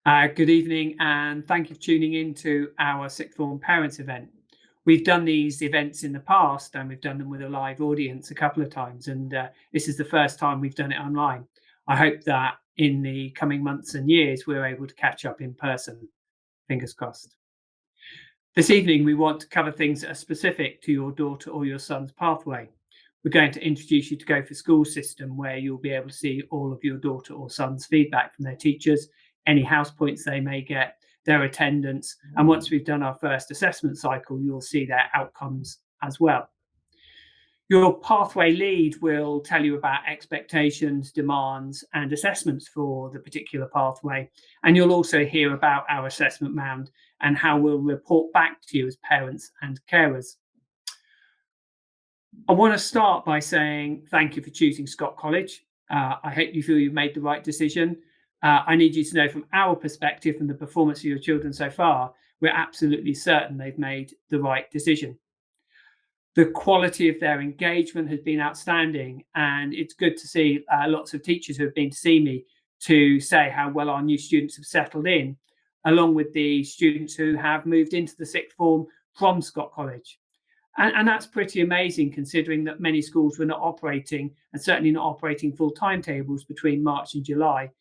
Good evening, and thank you for tuning in to our sixth form parents event. We've done these events in the past, and we've done them with a live audience a couple of times, and this is the first time we've done it online. I hope that in the coming months and years, we're able to catch up in person. Fingers crossed. This evening, we want to cover things that are specific to your daughter or your son's pathway. We're going to introduce you to Go for School system, where you'll be able to see all of your daughter or son's feedback from their teachers, any house points they may get, their attendance, and once we've done our first assessment cycle, you'll see their outcomes as well. Your pathway lead will tell you about expectations, demands, and assessments for the particular pathway. And you'll also hear about our assessment round and how we'll report back to you as parents and carers. I want to start by saying thank you for choosing Scott College. I hope you feel you've made the right decision. I need you to know from our perspective and the performance of your children so far, we're absolutely certain they've made the right decision. The quality of their engagement has been outstanding, and it's good to see lots of teachers who have been to see me to say how well our new students have settled in, along with the students who have moved into the sixth form from Scott College. And that's pretty amazing, considering that many schools were not operating, and certainly not operating full timetables between March and July,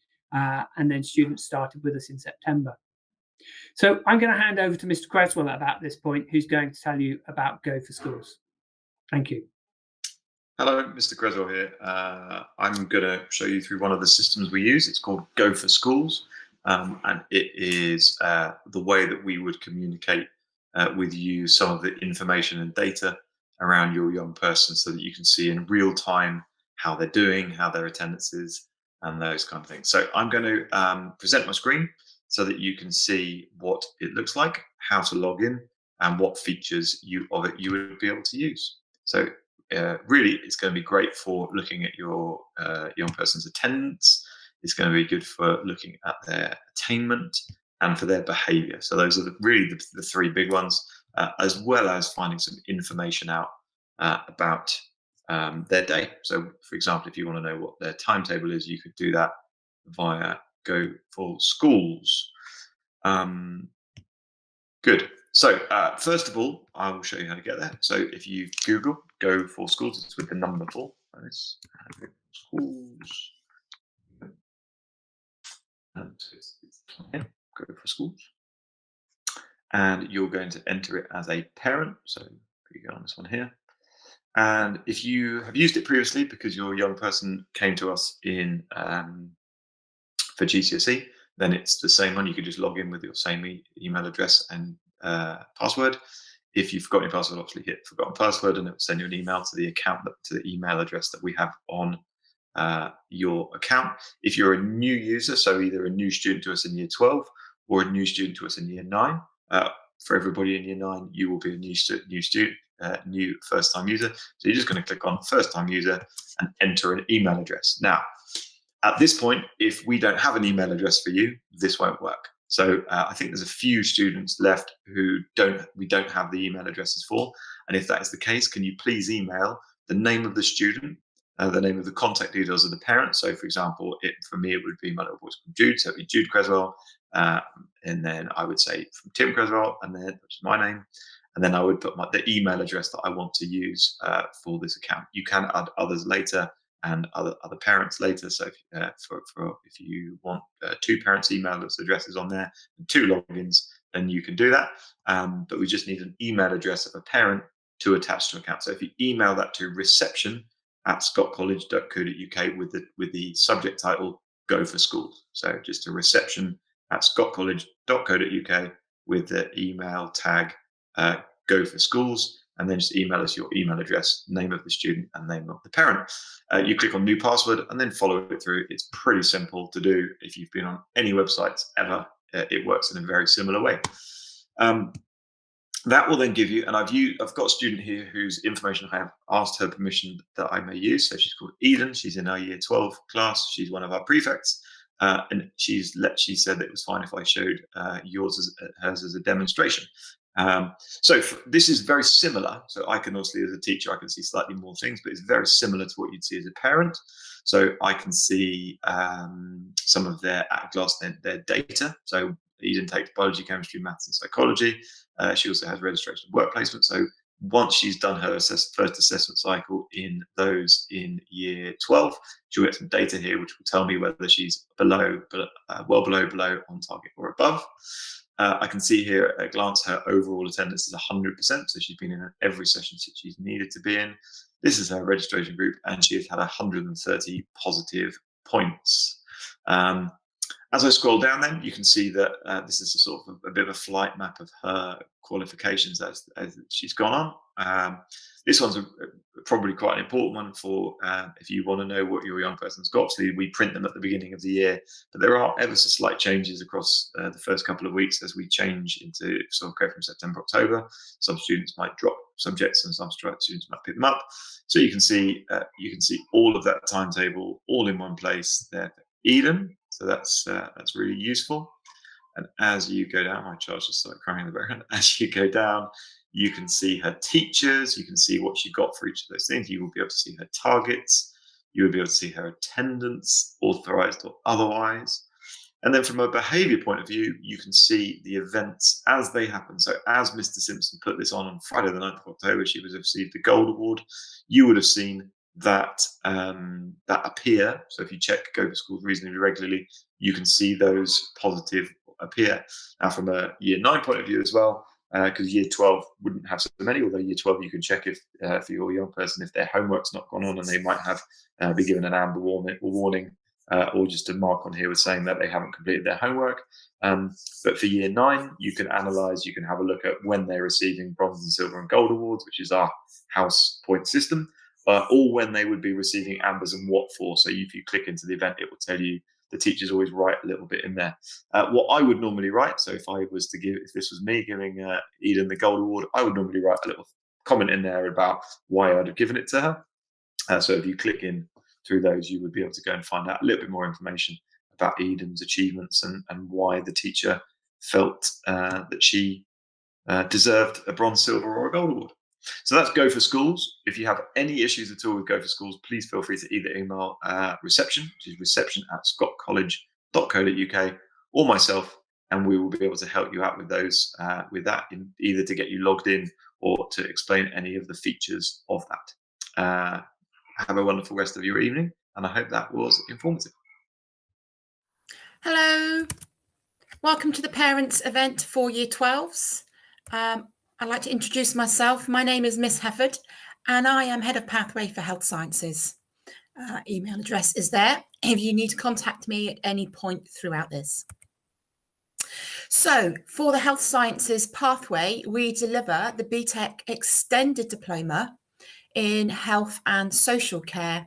and then students started with us in September. So I'm going to hand over to Mr. Creswell at this point, who's going to tell you about Go for Schools. Thank you. Hello, Mr. Creswell here. I'm going to show you through one of the systems we use. It's called Go for Schools, and it is the way that we would communicate with you some of the information and data around your young person so that you can see in real time how they're doing, how their attendance is, and those kind of things. So I'm going to present my screen so that you can see what it looks like, how to log in, and what features of it you would be able to use. So really, it's going to be great for looking at your young person's attendance. It's going to be good for looking at their attainment and for their behavior. So those are really the three big ones, as well as finding some information out about their day. So, for example, if you want to know what their timetable is, you could do that via Go for Schools. Good. So first of all, I will show you how to get there. So if you Google Go for Schools, it's with the number 4. Schools. And it's Go for Schools. And you're going to enter it as a parent. So you go on this one here. And if you have used it previously because your young person came to us in for GCSE, then it's the same one. You could just log in with your same email address and password. If you've forgotten your password, obviously hit forgotten password and it will send you an email to the account, to the email address that we have on your account. If you're a new user, so either a new student to us in year 12 or a new student to us in year 9, for everybody in year 9, you will be a new student, new first-time user. So you're just going to click on first-time user and enter an email address. Now, at this point, if we don't have an email address for you, this won't work. So I think there's a few students left who we don't have the email addresses for. And if that is the case, can you please email the name of the student, the name of the contact details of the parent. So for example, for me, it would be my little boy's called Jude. So it'd be Jude Creswell. And then I would say from Tim Creswell, and then which is my name. And then I would put the email address that I want to use for this account. You can add others later and other parents later. So if you want 2 parents' email addresses on there and 2 logins, then you can do that. But we just need an email address of a parent to attach to an account. So if you email that to reception@scottcollege.co.uk with the subject title Go for Schools. So just to reception@scottcollege.co.uk with the email tag Go for Schools, and then just email us your email address, name of the student, and name of the parent. You click on new password and then follow it through. It's pretty simple to do. If you've been on any websites ever, it works in a very similar way. That will then give you, and I've got a student here whose information I have asked her permission that I may use. So she's called Eden. She's in our year 12 class. She's one of our prefects. And she said that it was fine if I showed hers as a demonstration. So this is very similar. So I can obviously, as a teacher, I can see slightly more things, but it's very similar to what you'd see as a parent. So I can see some of their at a glance their data. So Eden takes biology, chemistry, maths, and psychology. She also has registration and work placement. So once she's done her first assessment cycle in those in year 12, she'll get some data here, which will tell me whether she's well below, on target, or above. I can see here at a glance her overall attendance is 100%, so she's been in every session she's needed to be in. This is her registration group, and she has had 130 positive points. As I scroll down, then you can see that this is a sort of a bit of a flight map of her qualifications as she's gone on. This one's probably quite an important one for if you want to know what your young person's got. So we print them at the beginning of the year, but there are ever so slight changes across the first couple of weeks as we change into sort of go from September, October. Some students might drop subjects, and some students might pick them up. So you can see all of that timetable all in one place there for Eden. So that's really useful. And as you go down, my child just started crying in the background. As you go down, you can see her teachers. You can see what she got for each of those things. You will be able to see her targets. You will be able to see her attendance, authorized or otherwise. And then from a behavior point of view, you can see the events as they happen. So as Mr. Simpson put this on Friday the 9th of October, she was received the Gold Award. You would have seen that appear. So if you check Go for Schools reasonably regularly, you can see those positive appear. Now from a year 9 point of view as well, because year 12 wouldn't have so many, although year 12 you can check if for your young person if their homework's not gone on, and they might have be given an amber warning or just a mark on here with saying that they haven't completed their homework. But for year 9, you can analyze, you can have a look at when they're receiving bronze and silver and gold awards, which is our house point system, or when they would be receiving ambers and what for. So if you click into the event, it will tell you. The teachers always write a little bit in there. What I would normally write, so if this was me giving Eden the gold award, I would normally write a little comment in there about why I'd have given it to her. So if you click in through those, you would be able to go and find out a little bit more information about Eden's achievements and why the teacher felt that she deserved a bronze, silver, or a gold award. So that's Go for Schools. If you have any issues at all with Go for Schools, please feel free to either email reception, which is reception@scottcollege.co.uk, or myself, and we will be able to help you out with those, either to get you logged in or to explain any of the features of that. Have a wonderful rest of your evening, and I hope that was informative. Hello, welcome to the parents event for year 12s. I'd like to introduce myself. My name is Miss Hefford, and I am Head of Pathway for Health Sciences. Email address is there if you need to contact me at any point throughout this. So for the Health Sciences pathway, we deliver the BTEC Extended Diploma in Health and Social Care,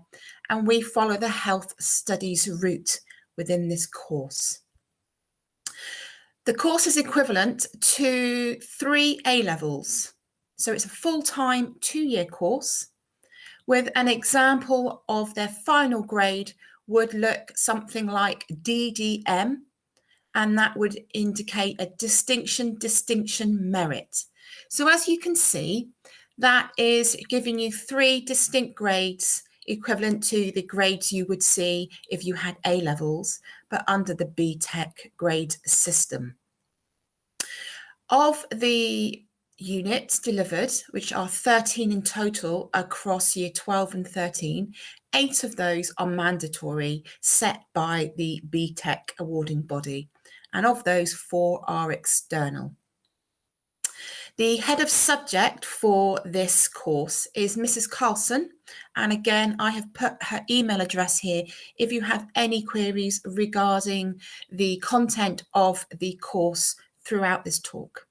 and we follow the Health Studies route within this course. The course is equivalent to 3 A-levels. So it's a full-time 2-year course with an example of their final grade would look something like DDM, and that would indicate a distinction merit. So as you can see, that is giving you 3 distinct grades equivalent to the grades you would see if you had A-levels, but under the BTEC grade system. Of the units delivered, which are 13 in total across year 12 and 13, 8 of those are mandatory, set by the BTEC awarding body, and of those 4 are external. The head of subject for this course is Mrs. Carlson, and again, I have put her email address here if you have any queries regarding the content of the course throughout this talk.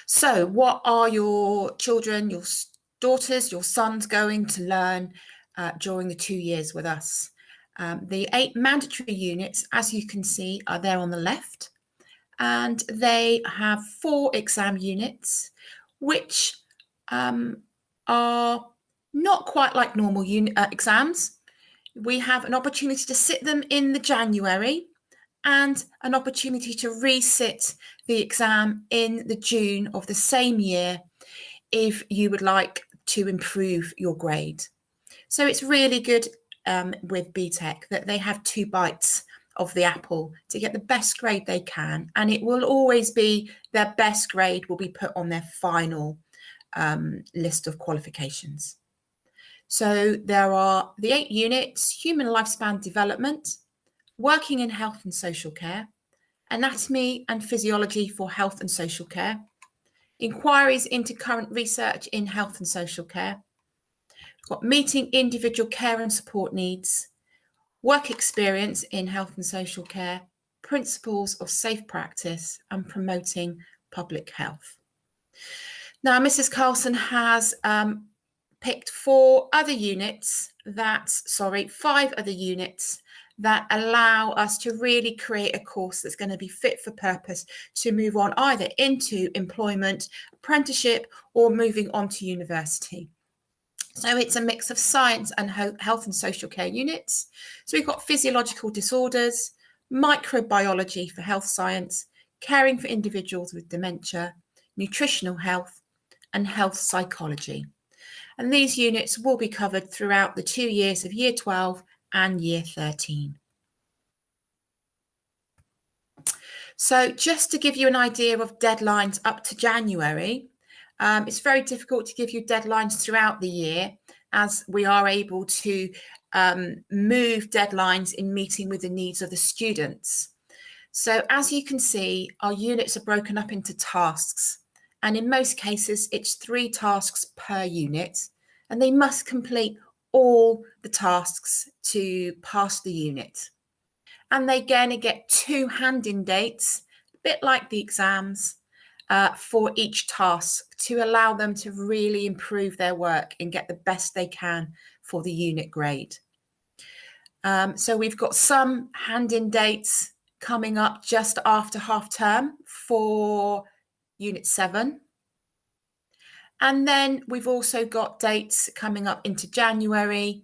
So what are your children, your daughters, your sons going to learn during the 2 years with us? The 8 mandatory units, as you can see, are there on the left. And they have 4 exam units, which are not quite like normal exams. We have an opportunity to sit them in the January and an opportunity to resit the exam in the June of the same year if you would like to improve your grade. So it's really good with BTEC that they have 2 bites of the apple to get the best grade they can, and it will always be their best grade will be put on their final list of qualifications. So there are the 8 units: human lifespan development, working in health and social care, anatomy and physiology for health and social care, inquiries into current research in health and social care. We've got meeting individual care and support needs, work experience in health and social care, principles of safe practice, and promoting public health. Now, Mrs. Carlson has picked 5 other units that allow us to really create a course that's going to be fit for purpose to move on either into employment, apprenticeship, or moving on to university. So it's a mix of science and health and social care units. So we've got physiological disorders, microbiology for health science, caring for individuals with dementia, nutritional health, and health psychology. And these units will be covered throughout the 2 years of Year 12 and Year 13. So just to give you an idea of deadlines up to January, it's very difficult to give you deadlines throughout the year, as we are able to move deadlines in meeting with the needs of the students. So as you can see, our units are broken up into tasks, and in most cases it's 3 tasks per unit, and they must complete all the tasks to pass the unit. And they again get 2 hand-in dates, a bit like the exams, for each task to allow them to really improve their work and get the best they can for the unit grade. So we've got some hand-in dates coming up just after half term for Unit 7. And then we've also got dates coming up into January,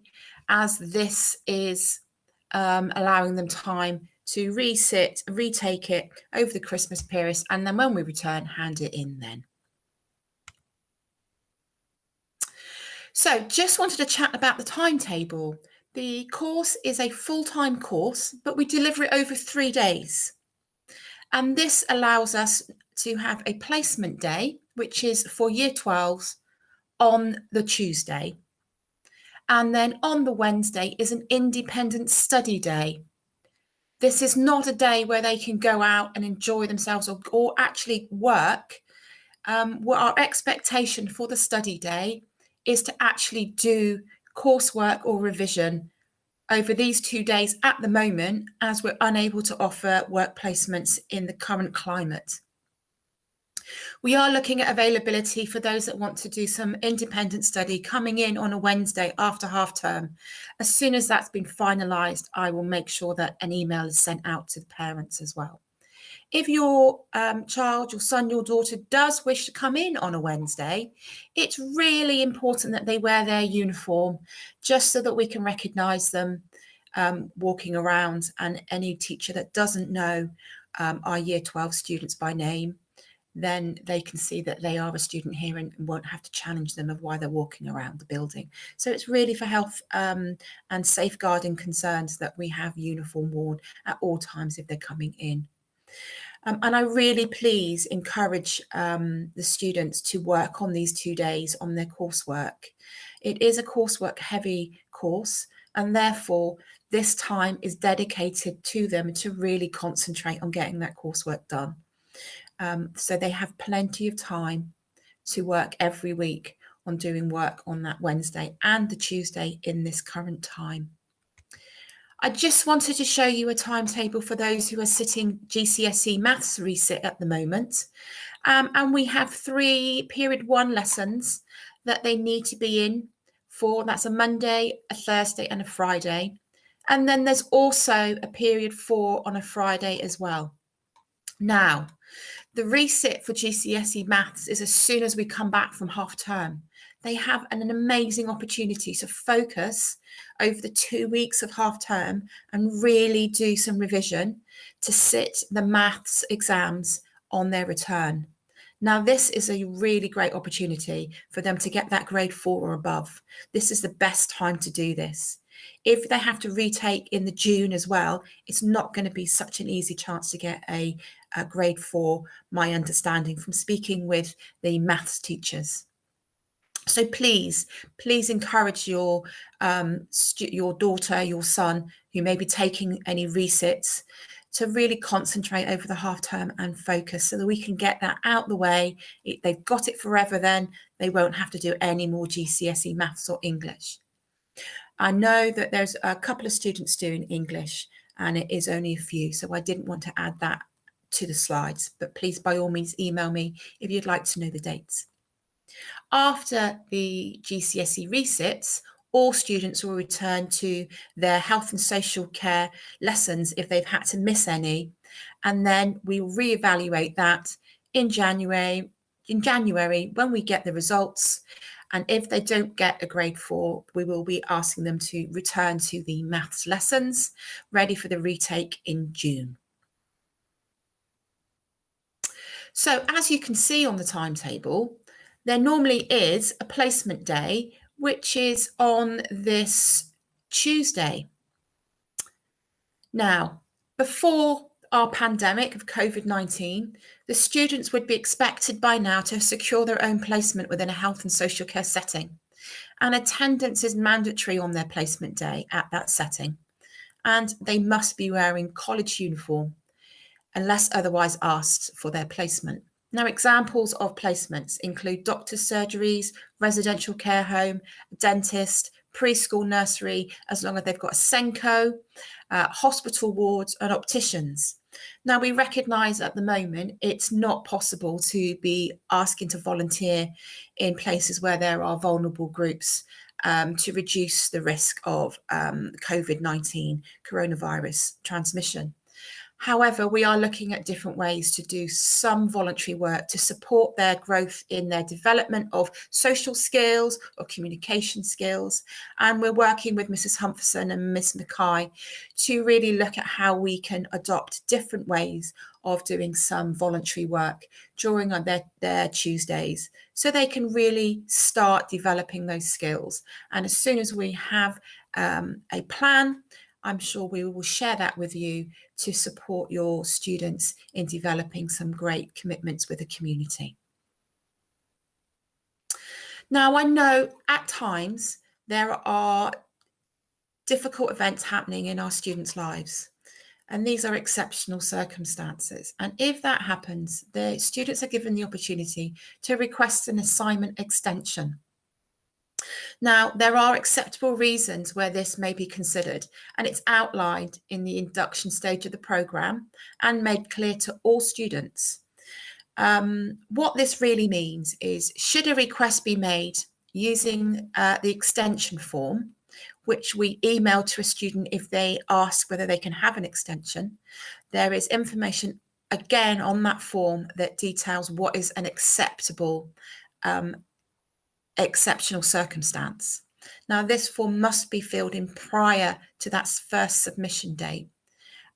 as this is allowing them time to retake it over the Christmas period, and then when we return, hand it in then. So just wanted to chat about the timetable. The course is a full-time course, but we deliver it over 3 days. And this allows us to have a placement day, which is for Year 12s on the Tuesday. And then on the Wednesday is an independent study day. This is not a day where they can go out and enjoy themselves or actually work. Our expectation for the study day is to actually do coursework or revision over these 2 days at the moment, as we're unable to offer work placements in the current climate. We are looking at availability for those that want to do some independent study coming in on a Wednesday after half term. As soon as that's been finalised, I will make sure that an email is sent out to the parents as well. If your child, your son, your daughter does wish to come in on a Wednesday, it's really important that they wear their uniform, just so that we can recognise them walking around, and any teacher that doesn't know our Year 12 students by name, then they can see that they are a student here and won't have to challenge them of why they're walking around the building. So it's really for health and safeguarding concerns that we have uniform worn at all times if they're coming in. And I really please encourage the students to work on these 2 days on their coursework. It is a coursework heavy course, and therefore this time is dedicated to them to really concentrate on getting that coursework done. So they have plenty of time to work every week on doing work on that Wednesday and the Tuesday in this current time. I just wanted to show you a timetable for those who are sitting GCSE Maths resit at the moment. And we have 3 Period 1 lessons that they need to be in for. That's a Monday, a Thursday, and a Friday. And then there's also a Period 4 on a Friday as well. Now, the resit for GCSE Maths is as soon as we come back from half term. They have an amazing opportunity to focus over the 2 weeks of half term and really do some revision to sit the maths exams on their return. Now, this is a really great opportunity for them to get that grade 4 or above. This is the best time to do this. If they have to retake in the June as well, it's not going to be such an easy chance to get a grade 4, my understanding from speaking with the maths teachers. So please encourage your daughter, your son, who may be taking any resits, to really concentrate over the half term and focus so that we can get that out the way. They've got it forever then. They won't have to do any more GCSE maths or English. I know that there's a couple of students doing English and it is only a few, so I didn't want to add that to the slides, but please by all means email me if you'd like to know the dates. After the GCSE resits, all students will return to their health and social care lessons if they've had to miss any, and then we'll reevaluate that in January when we get the results. And if they don't get a grade 4, we will be asking them to return to the maths lessons, ready for the retake in June. So as you can see on the timetable, there normally is a placement day, which is on this Tuesday. Now, before our pandemic of COVID-19, the students would be expected by now to secure their own placement within a health and social care setting. And attendance is mandatory on their placement day at that setting. And they must be wearing college uniform unless otherwise asked for their placement. Now, examples of placements include doctor's surgeries, residential care home, dentist, preschool, nursery, as long as they've got a Senko, hospital wards and opticians. Now, we recognise at the moment it's not possible to be asking to volunteer in places where there are vulnerable groups to reduce the risk of COVID-19 coronavirus transmission. However, we are looking at different ways to do some voluntary work to support their growth in their development of social skills or communication skills. And we're working with Mrs. Humpherson and Miss Mackay to really look at how we can adopt different ways of doing some voluntary work during their Tuesdays so they can really start developing those skills. And as soon as we have a plan, I'm sure we will share that with you to support your students in developing some great commitments with the community. Now, I know at times there are difficult events happening in our students' lives, and these are exceptional circumstances. And if that happens, the students are given the opportunity to request an assignment extension. Now, there are acceptable reasons where this may be considered, and it's outlined in the induction stage of the programme and made clear to all students. What this really means is, should a request be made using the extension form, which we email to a student if they ask whether they can have an extension, there is information again on that form that details what is an acceptable exceptional circumstance. Now, this form must be filled in prior to that first submission date,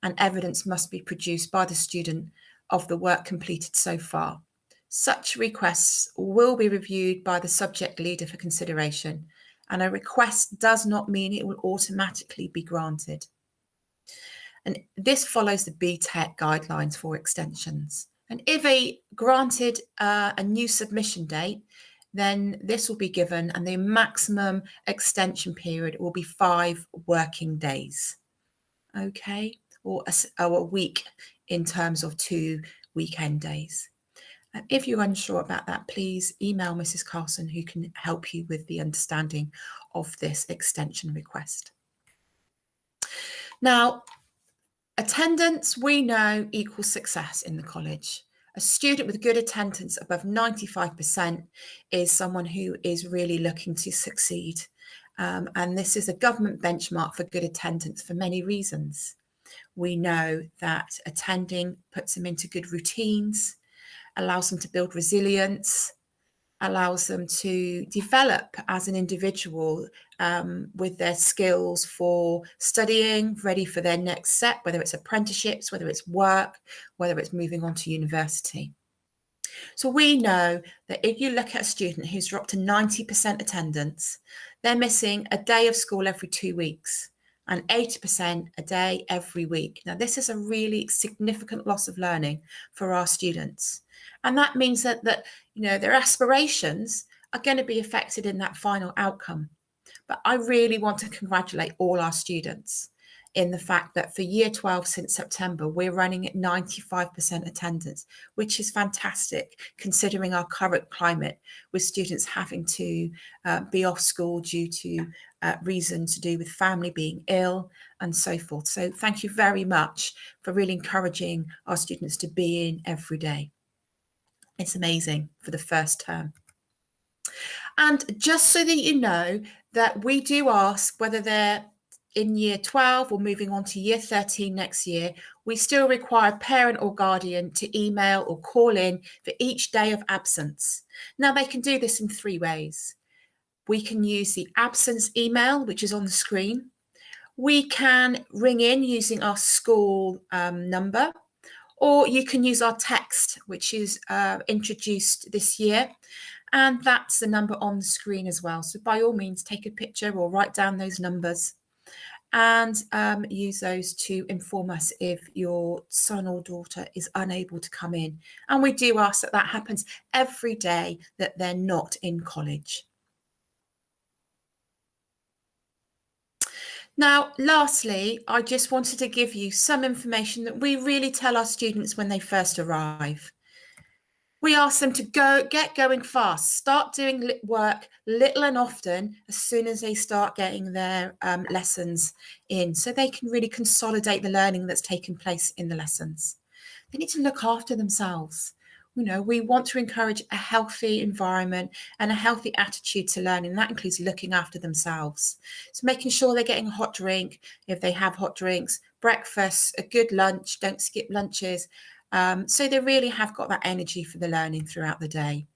and evidence must be produced by the student of the work completed so far. Such requests will be reviewed by the subject leader for consideration, and a request does not mean it will automatically be granted. And this follows the BTEC guidelines for extensions. And if granted a new submission date, then this will be given, and the maximum extension period will be 5 working days, okay, or a week in terms of 2 weekend days. And if you're unsure about that, please email Mrs. Carlson, who can help you with the understanding of this extension request. Now, attendance, we know, equals success in the college. A student with good attendance above 95% is someone who is really looking to succeed. And this is a government benchmark for good attendance for many reasons. We know that attending puts them into good routines, allows them to build resilience, allows them to develop as an individual with their skills for studying, ready for their next step, whether it's apprenticeships, whether it's work, whether it's moving on to university. So we know that if you look at a student who's dropped to 90% attendance, they're missing a day of school every 2 weeks and 80% a day every week. Now, this is a really significant loss of learning for our students. And that means that their aspirations are going to be affected in that final outcome. But I really want to congratulate all our students in the fact that for year 12 since September, we're running at 95% attendance, which is fantastic considering our current climate with students having to be off school due to reasons to do with family being ill and so forth. So thank you very much for really encouraging our students to be in every day. It's amazing for the first term. And just so that you know that we do ask whether they're in year 12 or moving on to year 13 next year, we still require a parent or guardian to email or call in for each day of absence. Now, they can do this in 3 ways. We can use the absence email, which is on the screen. We can ring in using our school number, or you can use our text, which is introduced this year. And that's the number on the screen as well. So by all means, take a picture or write down those numbers and use those to inform us if your son or daughter is unable to come in. And we do ask that happens every day that they're not in college. Now, lastly, I just wanted to give you some information that we really tell our students when they first arrive. We ask them to get going fast, start doing work little and often as soon as they start getting their lessons in, so they can really consolidate the learning that's taken place in the lessons. They need to look after themselves. We want to encourage a healthy environment and a healthy attitude to learning. That includes looking after themselves. So making sure they're getting a hot drink if they have hot drinks, breakfast, a good lunch, don't skip lunches. So they really have got that energy for the learning throughout the day.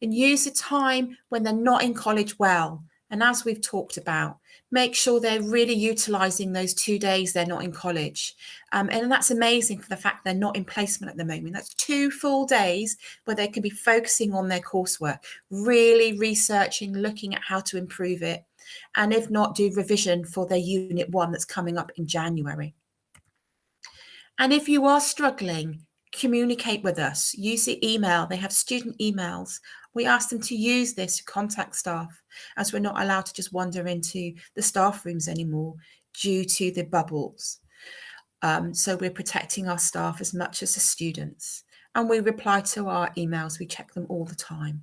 And use the time when they're not in college well. And as we've talked about, make sure they're really utilising those 2 days they're not in college. And that's amazing for the fact they're not in placement at the moment. That's 2 full days where they can be focusing on their coursework, really researching, looking at how to improve it. And if not, do revision for their Unit 1 that's coming up in January. And if you are struggling, communicate with us. Use the email. They have student emails. We ask them to use this to contact staff, as we're not allowed to just wander into the staff rooms anymore due to the bubbles. So we're protecting our staff as much as the students. And we reply to our emails. We check them all the time.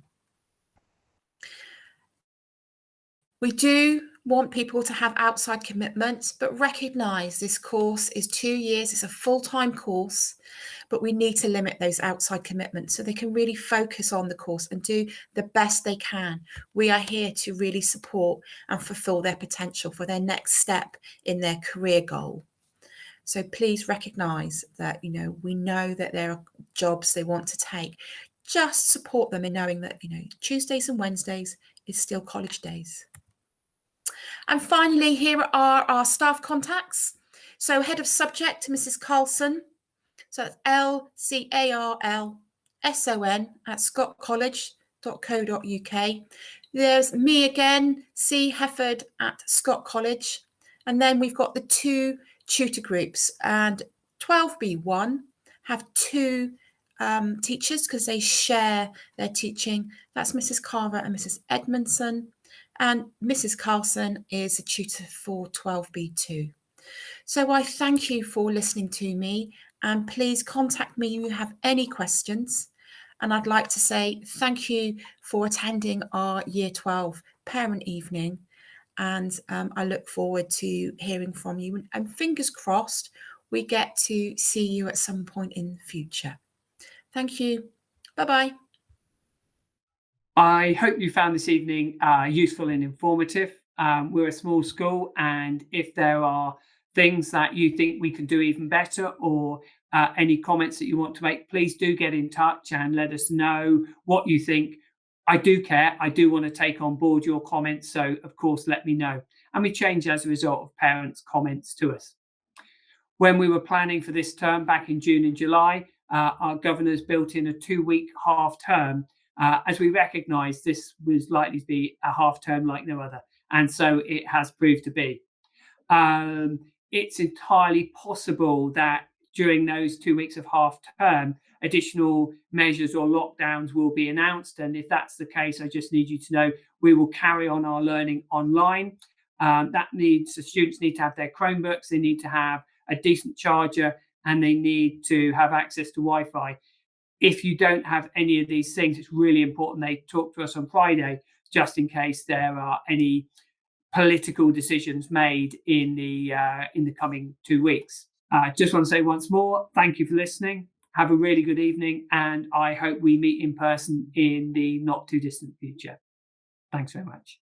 We do want people to have outside commitments, but recognise this course is 2 years. It's a full-time course, but we need to limit those outside commitments so they can really focus on the course and do the best they can. We are here to really support and fulfil their potential for their next step in their career goal. So please recognise that, we know that there are jobs they want to take. Just support them in knowing that, Tuesdays and Wednesdays is still college days. And finally, here are our staff contacts. So Head of Subject, Mrs. Carlson. So that's lcarlson@scottcollege.co.uk. There's me again, C. Hefford at Scott College. And then we've got the 2 tutor groups. And 12B1 have 2 teachers because they share their teaching. That's Mrs. Carver and Mrs. Edmondson. And Mrs. Carlson is a tutor for 12B2. So I thank you for listening to me, and please contact me if you have any questions. And I'd like to say thank you for attending our Year 12 parent evening. And I look forward to hearing from you. And fingers crossed, we get to see you at some point in the future. Thank you. Bye-bye. I hope you found this evening useful and informative. We're a small school, and if there are things that you think we can do even better, or any comments that you want to make, please do get in touch and let us know what you think I do care. I do want to take on board your comments. So, of course, let me know. And we change as a result of parents' comments to us. When we were planning for this term back in June and July, our governors built in a 2-week half term, as we recognised this was likely to be a half term like no other. And so it has proved to be. It's entirely possible that during those 2 weeks of half term, additional measures or lockdowns will be announced. And if that's the case, I just need you to know we will carry on our learning online. The students need to have their Chromebooks, they need to have a decent charger, and they need to have access to Wi-Fi. If you don't have any of these things, it's really important they talk to us on Friday, just in case there are any political decisions made in the coming 2 weeks. Just want to say once more, thank you for listening. Have a really good evening, and I hope we meet in person in the not too distant future. Thanks very much.